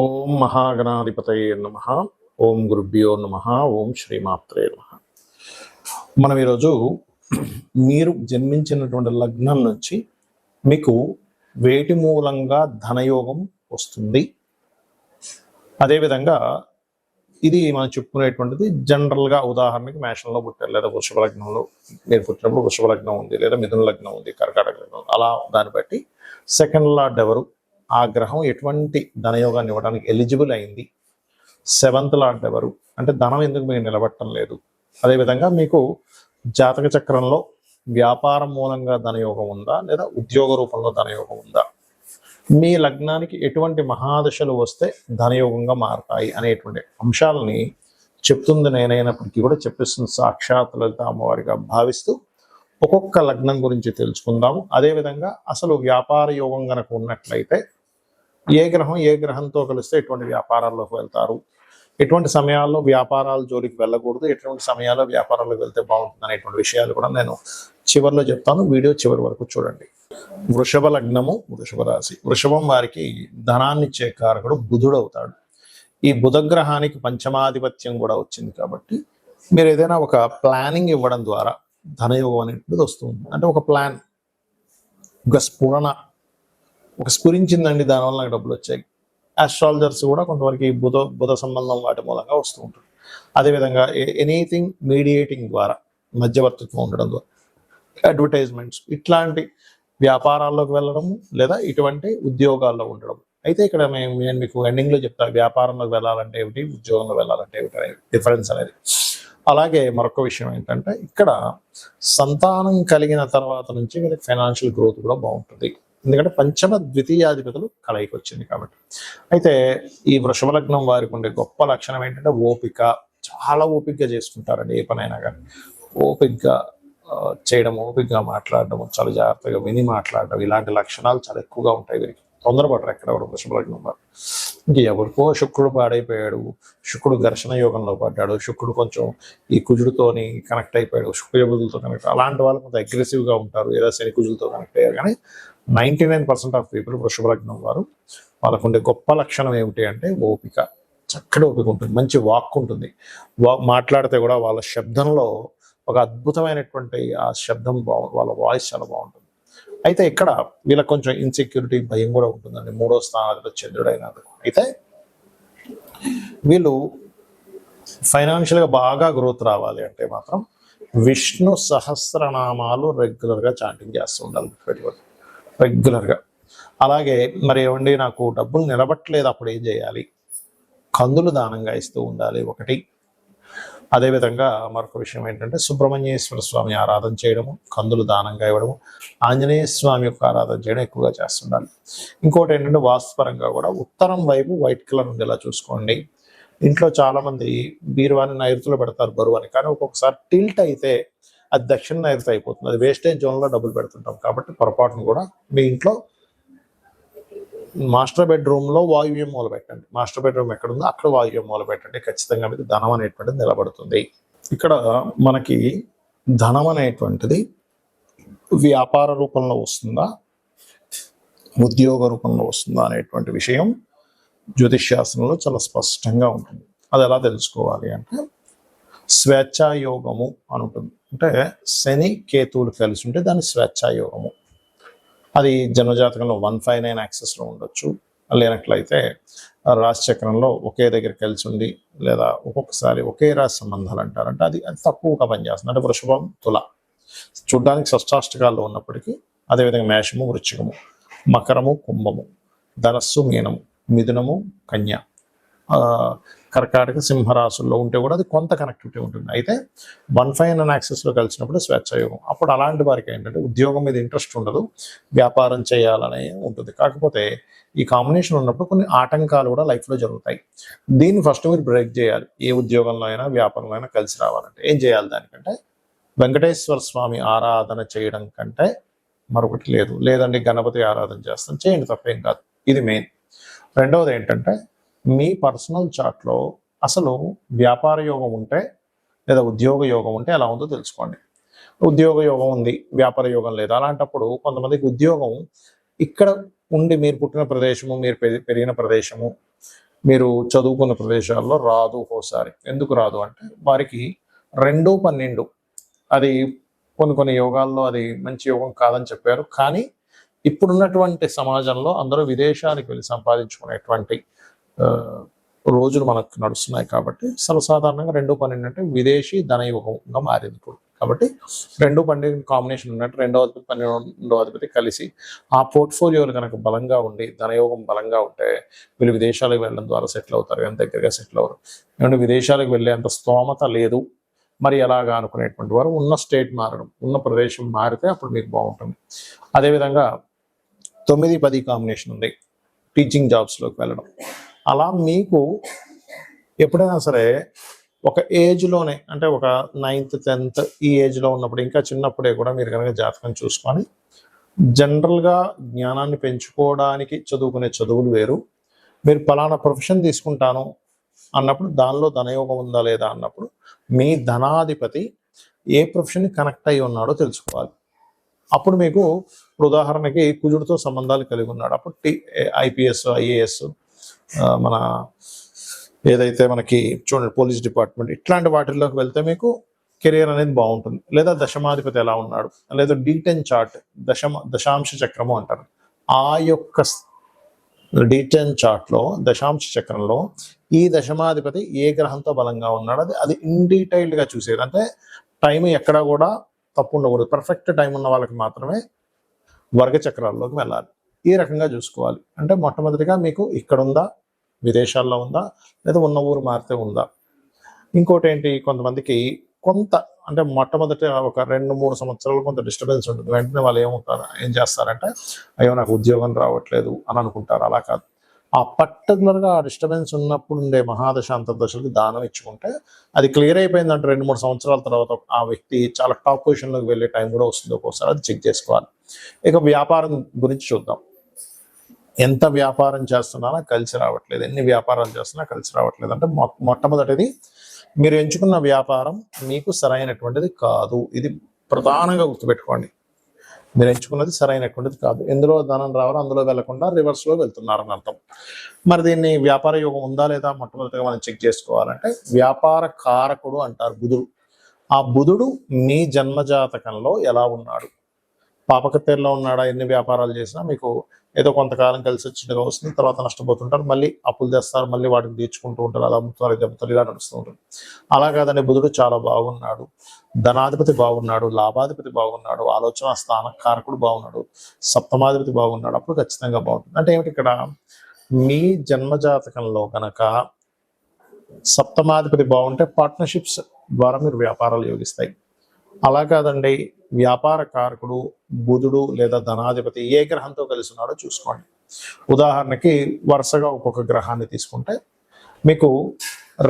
ఓం మహాగణాధిపతయే నమః. ఓం గురుభ్యో నమః. ఓం శ్రీమాత్రే నమః. మనం ఈరోజు మీరు జన్మించినటువంటి లగ్నం నుంచి మీకు వేటి మూలంగా ధనయోగం వస్తుంది, అదేవిధంగా ఇది మనం చెప్పుకునేటువంటిది జనరల్గా. ఉదాహరణకి మేషంలో పుట్టారు, లేదా వృషభ లగ్నంలో మీరు పుట్టినప్పుడు వృషభ లగ్నం ఉంది, లేదా మిథున లగ్నం ఉంది, కర్కాటక లగ్నం, అలా దాన్ని బట్టి సెకండ్ లార్డ్ ఎవరు, ఆ గ్రహం ఎటువంటి ధనయోగాన్ని ఇవ్వడానికి ఎలిజిబుల్ అయింది, సెవెంత్ లార్డ్ ఎవరు, అంటే ధనం ఎందుకు మీకు నిలబట్టడం లేదు, అదేవిధంగా మీకు జాతక చక్రంలో వ్యాపారం మూలంగా ధనయోగం ఉందా, లేదా ఉద్యోగ రూపంలో ధనయోగం ఉందా, మీ లగ్నానికి ఎటువంటి మహాదశలు వస్తే ధనయోగంగా మారతాయి అనేటువంటి అంశాలని చెప్తుంది నేనైనప్పటికీ కూడా చెప్పిస్తుంది సాక్షాత్ లలిత అమ్మవారిగా భావిస్తూ ఒక్కొక్క లగ్నం గురించి తెలుసుకుందాము. అదేవిధంగా అసలు వ్యాపార యోగం కనుక ఉన్నట్లయితే ఏ గ్రహం ఏ గ్రహంతో కలిస్తే ఎటువంటి వ్యాపారాల్లోకి వెళ్తారు, ఎటువంటి సమయాల్లో వ్యాపారాల జోలికి వెళ్ళకూడదు, ఎటువంటి సమయాల్లో వ్యాపారాలకు వెళ్తే బాగుంటుంది అనేటువంటి విషయాలు కూడా నేను చివరిలో చెప్తాను. వీడియో చివరి వరకు చూడండి. వృషభ లగ్నము, వృషభ రాశి. వృషభం వారికి ధనాన్ని ఇచ్చే కారకుడు బుధుడు అవుతాడు. ఈ బుధ గ్రహానికి పంచమాధిపత్యం కూడా వచ్చింది కాబట్టి మీరు ఏదైనా ఒక ప్లానింగ్ ఇవ్వడం ద్వారా ధనయోగం అనేటువంటిది వస్తుంది. అంటే ఒక ప్లాన్, ఒక స్ఫురణ, ఒక స్ఫురించిందండి, దానివల్ల నాకు డబ్బులు వచ్చాయి. ఆస్ట్రాలజర్స్ కూడా కొంతవరకు బుధ సంబంధం వాటి మూలంగా వస్తూ ఉంటుంది. అదేవిధంగా ఎనీథింగ్ మీడియేటింగ్ ద్వారా, మధ్యవర్తిత్వం ఉండడం ద్వారా, అడ్వర్టైజ్మెంట్స్, ఇట్లాంటి వ్యాపారాల్లోకి వెళ్ళడం, లేదా ఇటువంటి ఉద్యోగాల్లో ఉండడం. అయితే ఇక్కడ నేను మీకు ఎండింగ్లో చెప్తాను వ్యాపారంలోకి వెళ్ళాలంటే ఏమిటి, ఉద్యోగంలో వెళ్ళాలంటే ఏమిటి డిఫరెన్స్ అనేది. అలాగే మరొక విషయం ఏంటంటే ఇక్కడ సంతానం కలిగిన తర్వాత నుంచి వీళ్ళకి ఫైనాన్షియల్ గ్రోత్ కూడా బాగుంటుంది. ఎందుకంటే పంచమ ద్వితీయాధిపతులు కలయికి వచ్చింది కాబట్టి. అయితే ఈ వృషభ లగ్నం వారికి ఉండే గొప్ప లక్షణం ఏంటంటే ఓపిక. చాలా ఓపికగా చేసుకుంటారండి ఏ పనైనా కానీ. ఓపికగా చేయడం, ఓపికగా మాట్లాడడం, చాలా జాగ్రత్తగా విని మాట్లాడడం, ఇలాంటి లక్షణాలు చాలా ఎక్కువగా ఉంటాయి వీరికి. తొందరపడరు ఎక్కడ కూడా వృషభ లగ్నం వారు. ఇంక ఎవరికో శుక్రుడు పాడైపోయాడు, శుక్రుడు ఘర్షణ యోగంలో పడ్డాడు, శుక్రుడు కొంచెం ఈ కుజుడితోని కనెక్ట్ అయిపోయాడు, శుక్రబుధులతో కనెక్ట్, అలాంటి వాళ్ళు కొంత అగ్రెసివ్గా ఉంటారు, ఏదో శని కుజులతో కనెక్ట్ అయ్యారు. కానీ 99% ఆఫ్ పీపుల్ వృషభ లగ్నం వారు వాళ్ళకు ఉండే గొప్ప లక్షణం ఏమిటి అంటే ఓపిక. చక్కటి ఓపిక ఉంటుంది, మంచి వాక్ ఉంటుంది. మాట్లాడితే కూడా వాళ్ళ శబ్దంలో ఒక అద్భుతమైనటువంటి ఆ శబ్దం వాళ్ళ వాయిస్ చాలా బాగుంటుంది. అయితే ఇక్కడ వీళ్ళకి కొంచెం ఇన్సెక్యూరిటీ, భయం కూడా ఉంటుందండి. 3వ స్థానాధిపతి చంద్రుడైనందుకు. అయితే వీళ్ళు ఫైనాన్షియల్గా బాగా గ్రోత్ రావాలి అంటే మాత్రం విష్ణు సహస్రనామాలు రెగ్యులర్గా చాంటింగ్ చేస్తూ ఉండాలి రెగ్యులర్గా. అలాగే మరి ఏమండి నాకు డబ్బులు నిలబట్టలేదు, అప్పుడు ఏం చేయాలి? కందులు దానంగా ఇస్తూ ఉండాలి ఒకటి. అదేవిధంగా మరొక విషయం ఏంటంటే సుబ్రహ్మణ్యేశ్వర స్వామి ఆరాధన చేయడము, కందులు దానంగా ఇవ్వడము, ఆంజనేయ స్వామి యొక్క ఆరాధన చేయడం ఎక్కువగా చేస్తుండాలి. ఇంకోటి ఏంటంటే వాస్తుపరంగా కూడా ఉత్తరం వైపు వైట్ కలర్ ఉండేలా చూసుకోండి. ఇంట్లో చాలామంది బీరువాని నైరుతిలో పెడతారు బరువు అని, కానీ ఒక్కొక్కసారి టిల్ట్ అయితే అది దక్షిణ నైరుతి అయిపోతుంది. అది వేస్టేజ్ జోన్లో డబ్బులు పెడుతుంటాం కాబట్టి పొరపాటును కూడా మీ ఇంట్లో మాస్టర్ బెడ్రూమ్లో వాయువ్యం మూల పెట్టండి. మాస్టర్ బెడ్రూమ్ ఎక్కడుందో అక్కడ వాయువ్యం మూల పెట్టండి. ఖచ్చితంగా మీకు ధనం అనేటువంటిది నిలబడుతుంది. ఇక్కడ మనకి ధనం అనేటువంటిది వ్యాపార రూపంలో వస్తుందా, ఉద్యోగ రూపంలో వస్తుందా అనేటువంటి విషయం జ్యోతిష్శాస్త్రంలో చాలా స్పష్టంగా ఉంటుంది. అది ఎలా తెలుసుకోవాలి అంటే స్వేచ్ఛాయోగము అని ఉంటుంది. అంటే శని కేతువులు కలిసి ఉంటే దాన్ని స్వేచ్ఛాయోగము. అది జన్మజాతకంలో 159 యాక్సెస్లో ఉండొచ్చు. లేనట్లయితే రాశి చక్రంలో ఒకే దగ్గర కలిసి ఉండి, లేదా ఒక్కొక్కసారి ఒకే రాశి సంబంధాలు అంటారంటే అది తక్కువగా పనిచేస్తుంది. అంటే వృషభం, తుల చూడ్డానికి షష్టాష్టకాల్లో ఉన్నప్పటికీ, అదేవిధంగా మేషము, వృశ్చికము, మకరము, కుంభము, ధనస్సు, మీనము, మిథునము, కన్య, కర్కాటక, సింహరాశుల్లో ఉంటే కూడా అది కొంత కనెక్టివిటీ ఉంటుంది. అయితే 159 యాక్సెస్లో కలిసినప్పుడు స్వేచ్ఛాయోగం. అప్పుడు అలాంటి వారికి ఏంటంటే ఉద్యోగం మీద ఇంట్రెస్ట్ ఉండదు, వ్యాపారం చేయాలనే ఉంటుంది. కాకపోతే ఈ కాంబినేషన్ ఉన్నప్పుడు కొన్ని ఆటంకాలు కూడా లైఫ్లో జరుగుతాయి. దీన్ని ఫస్ట్ మీరు బ్రేక్ చేయాలి. ఏ ఉద్యోగంలో అయినా వ్యాపారంలో అయినా కలిసి రావాలంటే ఏం చేయాలి? దానికంటే వెంకటేశ్వర స్వామి ఆరాధన చేయడం కంటే మరొకటి లేదు. లేదండి గణపతి ఆరాధన చేస్తాం, చేయండి, తప్పేం కాదు. ఇది మెయిన్. రెండవది ఏంటంటే మీ పర్సనల్ చార్ట్లో అసలు వ్యాపార యోగం ఉంటే లేదా ఉద్యోగ యోగం ఉంటే ఎలా ఉందో తెలుసుకోండి. ఉద్యోగ యోగం ఉంది, వ్యాపార యోగం లేదు. అలాంటప్పుడు కొంతమందికి ఉద్యోగం ఇక్కడ ఉండి మీరు పుట్టిన ప్రదేశము, మీరు పెరిగిన ప్రదేశము, మీరు చదువుకున్న ప్రదేశాల్లో రాదు ఒకసారి. ఎందుకు రాదు అంటే వారికి 2-12 అది కొన్ని యోగాల్లో అది మంచి యోగం కాదని చెప్పారు. కానీ ఇప్పుడున్నటువంటి సమాజంలో అందరూ విదేశాలకు వెళ్ళి సంపాదించుకునేటువంటి రోజులు మనకు నడుస్తున్నాయి కాబట్టి సర్వసాధారణంగా 2-12 అంటే విదేశీ ధనయోగంగా మారింది ఇప్పుడు. కాబట్టి 2-12 కాంబినేషన్ ఉన్నట్టు 2వ అధిపతి 12వ అధిపతి కలిసి ఆ పోర్ట్ఫోలియోలు కనుక బలంగా ఉండి ధనయోగం బలంగా ఉంటే వీళ్ళు విదేశాలకు వెళ్ళడం ద్వారా సెటిల్ అవుతారు, ఎంత దగ్గరగా సెటిల్ అవ్వరు. ఏమంటే విదేశాలకు వెళ్ళేంత స్తోమత లేదు మరి ఎలాగా అనుకునేటువంటి వారు ఉన్న స్టేట్ మారడం, ఉన్న ప్రదేశం మారితే అప్పుడు మీకు బాగుంటుంది. అదేవిధంగా 9-10 కాంబినేషన్ ఉంది టీచింగ్ జాబ్స్లోకి వెళ్ళడం. అలా మీకు ఎప్పుడైనా సరే ఒక ఏజ్లోనే అంటే ఒక 9th 10th ఈ ఏజ్లో ఉన్నప్పుడు ఇంకా చిన్నప్పుడే కూడా మీరు కనుక జాతకం చూసుకొని జనరల్గా జ్ఞానాన్ని పెంచుకోవడానికి చదువుకునే చదువులు వేరు. మీరు ఫలానా ప్రొఫెషన్ తీసుకుంటాను అన్నప్పుడు దానిలో ధనయోగం ఉందా లేదా అన్నప్పుడు మీ ధనాధిపతి ఏ ప్రొఫెషన్కి కనెక్ట్ అయి ఉన్నాడో తెలుసుకోవాలి. అప్పుడు మీకు ఉదాహరణకి కుజుడితో సంబంధాలు కలిగి ఉన్నాడు, అప్పుడు IPS IAS మన ఏదైతే మనకి చూడండి పోలీస్ డిపార్ట్మెంట్ ఇట్లాంటి వాటిల్లోకి వెళ్తే మీకు కెరియర్ అనేది బాగుంటుంది. లేదా దశమాధిపతి ఎలా ఉన్నాడు, లేదా D10 చార్ట్ దశాంశ చక్రము అంటారు. ఆ యొక్క D10 చార్ట్లో దశాంశ చక్రంలో ఈ దశమాధిపతి ఏ గ్రహంతో బలంగా ఉన్నాడు అది ఇన్ డీటెయిల్డ్గా చూసేది. అంటే టైం ఎక్కడ కూడా తప్పు ఉండకూడదు. పర్ఫెక్ట్ టైం ఉన్న వాళ్ళకి మాత్రమే వర్గ చక్రాల్లోకి వెళ్ళాలి. ఈ రకంగా చూసుకోవాలి. అంటే మొట్టమొదటిగా మీకు ఇక్కడ ఉందా, విదేశాల్లో ఉందా, లేదా ఉన్న ఊరు మారితే ఉందా. ఇంకోటి ఏంటి, కొంతమందికి కొంత అంటే మొట్టమొదటి ఒక 2-3 సంవత్సరాలు కొంత డిస్టర్బెన్స్ ఉంటుంది. వెంటనే వాళ్ళు ఏం చేస్తారంటే అయ్యో నాకు ఉద్యోగం రావట్లేదు అని అనుకుంటారు. అలా కాదు, ఆ పర్టికులర్గా ఆ డిస్టర్బెన్స్ ఉన్నప్పుడు ఉండే మహాదశ అంతర్దశలకు దానం ఇచ్చుకుంటే అది క్లియర్ అయిపోయిందంటే 2-3 సంవత్సరాల తర్వాత ఆ వ్యక్తి చాలా టాప్ పొజిషన్లోకి వెళ్ళే టైం కూడా వస్తుంది. ఒక్కోసారి అది చెక్ చేసుకోవాలి. ఇక వ్యాపారం గురించి చూద్దాం. ఎంత వ్యాపారం చేస్తున్నానో కలిసి రావట్లేదు, ఎన్ని వ్యాపారాలు చేస్తున్నా కలిసి రావట్లేదు అంటే మొట్టమొదటిది మీరు ఎంచుకున్న వ్యాపారం మీకు సరైనటువంటిది కాదు. ఇది ప్రధానంగా గుర్తుపెట్టుకోండి. మీరు ఎంచుకున్నది సరైనటువంటిది కాదు. ఎందులో ధనం రావాలో అందులో వెళ్లకుండా రివర్స్లో వెళ్తున్నారని అర్థం. మరి దీన్ని వ్యాపార యోగం ఉందా లేదా మొట్టమొదటిగా మనం చెక్ చేసుకోవాలంటే వ్యాపార కారకుడు అంటారు బుధుడు. ఆ బుధుడు మీ జన్మజాతకంలో ఎలా ఉన్నాడు, పాపకత్తేరులో ఉన్నాడా, ఎన్ని వ్యాపారాలు చేసినా మీకు ఏదో కొంతకాలం కలిసి వచ్చినట్టుగా వస్తుంది, తర్వాత నష్టపోతుంటారు, మళ్ళీ అప్పులు తెస్తారు, మళ్ళీ వాటిని తీర్చుకుంటూ ఉంటారు, అలా అమ్ముతారు ఇది అమ్ముతారు, ఇలా నడుస్తూ ఉంటుంది. అలా కాదని బుధుడు చాలా బాగున్నాడు, ధనాధిపతి బాగున్నాడు, లాభాధిపతి బాగున్నాడు, ఆలోచన స్థాన కారకుడు బాగున్నాడు, సప్తమాధిపతి బాగున్నాడు, అప్పుడు ఖచ్చితంగా బాగుంటుంది. అంటే ఏమిటి, ఇక్కడ మీ జన్మజాతకంలో కనుక సప్తమాధిపతి బాగుంటే పార్ట్నర్షిప్స్ ద్వారా మీరు వ్యాపారాలు యోగిస్తాయి. అలా కాదండి, వ్యాపార కారకుడు బుధుడు లేదా ధనాధిపతి ఏ గ్రహంతో కలిసి ఉన్నాడో చూసుకోండి. ఉదాహరణకి వరుసగా ఒక్కొక్క గ్రహాన్ని తీసుకుంటే మీకు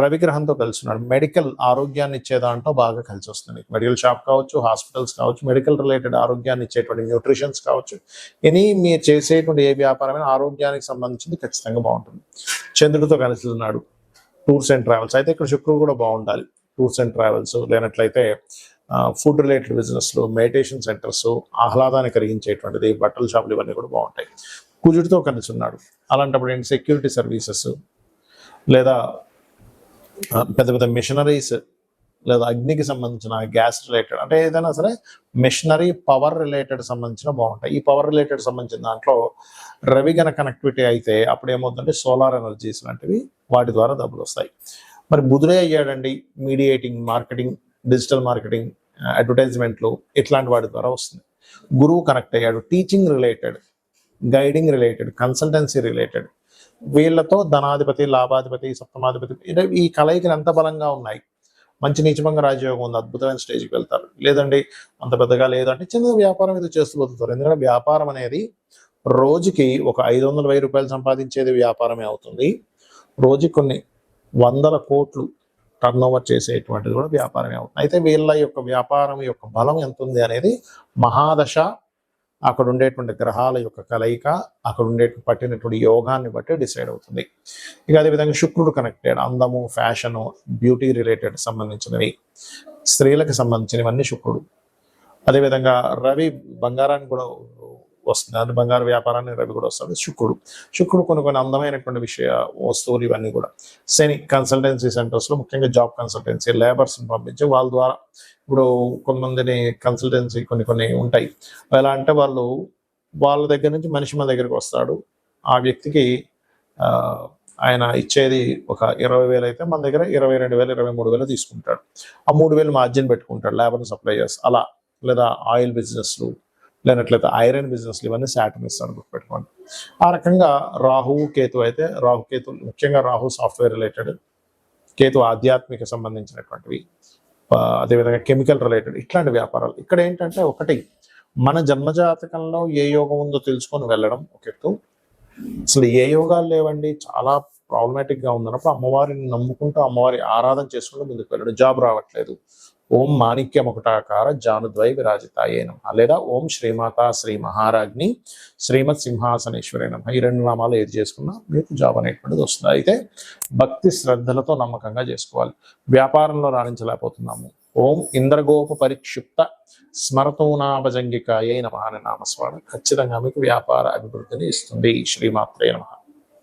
రవి గ్రహంతో కలిసి ఉన్నాడు, మెడికల్ ఆరోగ్యాన్ని ఇచ్చే దాంట్లో బాగా కలిసి వస్తుంది. మెడికల్ షాప్ కావచ్చు, హాస్పిటల్స్ కావచ్చు, మెడికల్ రిలేటెడ్ ఆరోగ్యాన్ని ఇచ్చేటువంటి న్యూట్రిషన్స్ కావచ్చు, మీరు చేసేటువంటి ఏ వ్యాపారమైన ఆరోగ్యానికి సంబంధించింది ఖచ్చితంగా బాగుంటుంది. చంద్రుడితో కలిసి ఉన్నాడు, టూర్స్ అండ్ ట్రావెల్స్, అయితే ఇక్కడ శుక్రుడు కూడా బాగుండాలి. టూర్స్ అండ్ ట్రావెల్స్ లేనట్లయితే ఫుడ్ రిలేటెడ్ బిజినెస్లు, మెడిటేషన్ సెంటర్స్, ఆహ్లాదాన్ని కలిగించేటువంటిది, బట్టల షాపులు, ఇవన్నీ కూడా బాగుంటాయి. కుజుడితో కలిసి ఉన్నాడు, అలాంటప్పుడు ఏంటి సెక్యూరిటీ సర్వీసెస్ లేదా పెద్ద పెద్ద మిషనరీస్ లేదా అగ్నికి సంబంధించిన గ్యాస్ రిలేటెడ్ అంటే ఏదైనా సరే మిషనరీ పవర్ రిలేటెడ్ సంబంధించిన బాగుంటాయి. ఈ పవర్ రిలేటెడ్ సంబంధించిన దాంట్లో రవి గన కనెక్టివిటీ అయితే అప్పుడు ఏమవుతుందంటే సోలార్ ఎనర్జీస్ లాంటివి వాటి ద్వారా డబ్బులు వస్తాయి. మరి బుధుడే అయ్యాడండి మీడియేటింగ్, మార్కెటింగ్, డిజిటల్ మార్కెటింగ్, అడ్వర్టైజ్మెంట్లు ఇట్లాంటి వాటి ద్వారా వస్తుంది. గురువు కనెక్ట్ అయ్యాడు, teaching related, guiding related, consultancy related, వీళ్ళతో ధనాధిపతి, లాభాధిపతి, సప్తమాధిపతి ఈ కలయికలు ఎంత బలంగా ఉన్నాయి. మంచి నీచభంగ రాజయోగం ఉంది, అద్భుతమైన స్టేజ్కి వెళ్తారు. లేదండి అంత పెద్దగా లేదంటే చిన్న వ్యాపారం ఇది చేస్తూ పోతుంటారు. ఎందుకంటే వ్యాపారం అనేది రోజుకి ఒక 500,000 రూపాయలు సంపాదించేది వ్యాపారమే అవుతుంది. రోజుకి కొన్ని 100 కోట్లు టర్న్ ఓవర్ చేసేటువంటిది కూడా వ్యాపారమే అవుతుంది. అయితే వీళ్ళ యొక్క వ్యాపారం యొక్క బలం ఎంత ఉంది అనేది మహాదశ, అక్కడ ఉండేటువంటి గ్రహాల యొక్క కలయిక, అక్కడ పట్టినటువంటి యోగాన్ని బట్టి డిసైడ్ అవుతుంది. ఇక అదేవిధంగా శుక్రుడు కనెక్టెడ్, అందము, ఫ్యాషను, బ్యూటీ రిలేటెడ్ సంబంధించినవి, స్త్రీలకు సంబంధించినవన్నీ శుక్రుడు. అదేవిధంగా రవి బంగారాన్ని కూడా వస్తుంది. అది బంగారు వ్యాపారాన్ని రవి కూడా వస్తాడు. శుక్రుడు కొన్ని అందమైనటువంటి వస్తువులు ఇవన్నీ కూడా. శని కన్సల్టెన్సీ సెంటర్స్లో ముఖ్యంగా జాబ్ కన్సల్టెన్సీ లేబర్స్ని పంపించి వాళ్ళ ద్వారా ఇప్పుడు కొంతమందిని కన్సల్టెన్సీ కొన్ని ఉంటాయి. ఎలా అంటే వాళ్ళ దగ్గర నుంచి మనిషి మన దగ్గరికి వస్తాడు. ఆ వ్యక్తికి ఆయన ఇచ్చేది ఒక 20,000 అయితే మన దగ్గర 22,000 23,000 తీసుకుంటాడు. ఆ 3,000 మార్జిన్ పెట్టుకుంటాడు లేబర్ని సప్లై చేస్తాడు. అలా లేదా ఆయిల్ బిజినెస్లు లేనట్లయితే ఐరన్ బిజినెస్లు ఇవన్నీ శాటర్న్ ఇస్తాడు, గుర్తుపెట్టుకోండి. ఆ రకంగా రాహువు కేతు అయితే రాహుకేతు ముఖ్యంగా రాహు సాఫ్ట్వేర్ రిలేటెడ్, కేతు ఆధ్యాత్మిక సంబంధించినటువంటివి, అదేవిధంగా కెమికల్ రిలేటెడ్ ఇట్లాంటి వ్యాపారాలు. ఇక్కడ ఏంటంటే ఒకటి మన జన్మజాతకంలో ఏ యోగం ఉందో తెలుసుకొని వెళ్ళడం ఒక ఎత్తు. అసలు ఏ యోగాలు లేవండి, చాలా ప్రాబ్లమాటిక్గా ఉందన్నప్పుడు అమ్మవారిని నమ్ముకుంటూ అమ్మవారి ఆరాధన చేసుకుంటూ ముందుకు వెళ్ళడం. జాబ్ రావట్లేదు, ఓం మాణిక్యముకుటాకార జానుద్వై విరాజితాయే నమః లేదా ఓం శ్రీమాత శ్రీ మహారాజ్ని శ్రీమత్ సింహాసనేశ్వరే నమః. ఈ 2 నామాలు ఏది చేసుకున్నా మీకు జాబ్ అనేటువంటిది వస్తుంది. అయితే భక్తి శ్రద్ధలతో నమ్మకంగా చేసుకోవాలి. వ్యాపారంలో రాణించలేకపోతున్నాము, ఓం ఇంద్రగోప పరిక్షిప్త స్మరతోనాభజంగికాయే నమః అనే నామస్మరణ ఖచ్చితంగా మీకు వ్యాపార అభివృద్ధిని ఇస్తుంది. శ్రీమాత్రే నమః.